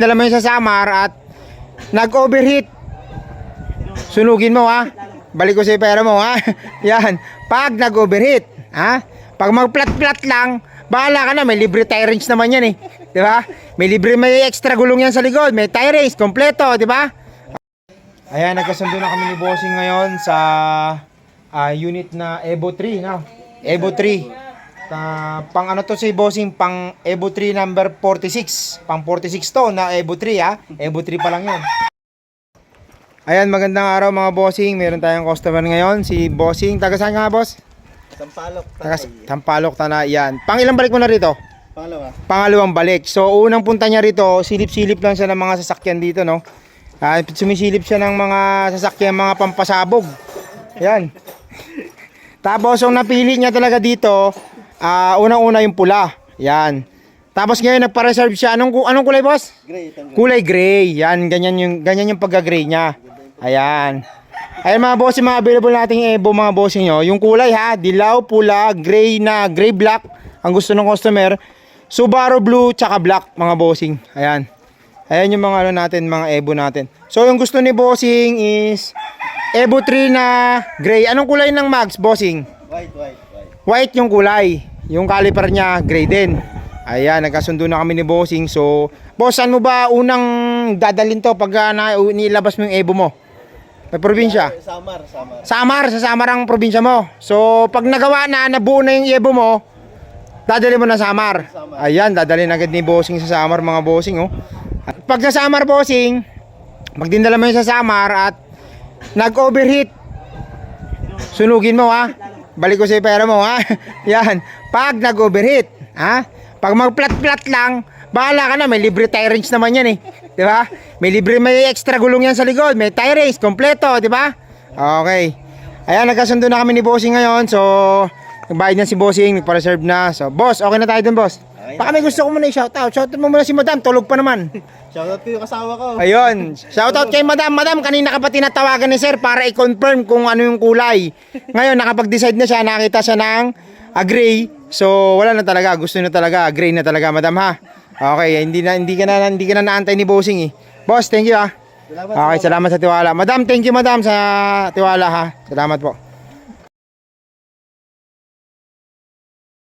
Dala mo yun sa Samar at nag-overheat. Sunugin mo ha. Balik ko sa pera mo ha. Yan. Pag nag-overheat, ha? Pag mag-plat-plat lang, bahala ka na, may libre tie rings naman yan eh. 'Di ba? May libre, may extra gulong yan sa likod, may tie rings kompleto, 'di ba? Ayan, nagkasundo na kami ni Bossing ngayon sa unit na Evo 3, no? Evo 3. Pang ano to si Bossing, pang Evo 3 number 46. Pang 46 to na Evo 3 ha. Evo 3 pa lang 'yon. Ayan, magandang araw mga Bossing. Meron tayong customer ngayon, si Bossing. Taga saan ka nga, boss? Sampalok, Sampalok, Tanay. Yan. Pang ilang balik mo na rito? Pangalawa. Pangalawang balik. So, unang punta niya rito, silip-silip lang siya ng mga sasakyan dito, no? Sumisilip siya ng mga sasakyan, mga pampasabog. Yan. Tapos, ang napili niya talaga dito, unang-una yung pula. Yan. Tapos ngayon, nagpa-reserve siya. Anong kulay, boss? Gray. Kulay gray. Yan, ganyan yung pagka-gray niya. Ayan. Ayan mga bossing, mga available nating Evo mga bossing nyo. Yung kulay ha, dilaw, pula, gray na, gray black. Ang gusto ng customer. Subaru blue, tsaka black mga bossing. Ayan. Ayan yung mga ano natin, mga Evo natin. So yung gusto ni bossing is Evo 3 na gray. Anong kulay ng mags, bossing? White. White yung kulay. Yung caliper niya, gray din. Ayan, nagkasundo na kami ni bossing. So, boss, saan mo ba unang dadalhin to pag nilabas mo yung Evo mo? May probinsya? Samar, sa Samar ang probinsya mo. So, pag nagawa na, nabuo na yung Evo mo, dadali mo na Samar. Ayan, dadalhin agad ni bossing sa Samar mga bossing, oh. At pag sa Samar bossing, pag dindala mo yun sa Samar at nag-overheat, sunugin mo ha. Balik ko sa pera mo ha. Yan, pag nag-overheat, ha? Pag mag-plat-plat lang, bahala ka na, may libre tie rings naman yan eh. 'Di ba? May libre, may extra gulong yan sa likod, may tie rings kompleto, 'di ba? Okay. Ayan, nagkasundo na kami ni Bossing ngayon. So, nagbayad na si Bossing, nagpa-reserve na. So, boss, okay na tayo dun, boss. Baka may gusto ko muna i-shoutout. Shoutout mo muna si Madam, tulog pa naman. Shoutout ko yung kasawa ko. Ayun, shoutout kay Madam. Madam, kanina ka pa tinatawagan ni Sir para i-confirm kung ano yung kulay. Ngayon, nakapag-decide na siya, nakita siya ng gray. So, wala na talaga, gusto na talaga, gray na talaga, Madam ha. Okay, hindi ka na naantay ni Bossing eh. Boss, thank you ha. Okay, salamat sa tiwala. Madam, thank you Madam sa tiwala ha. Salamat po.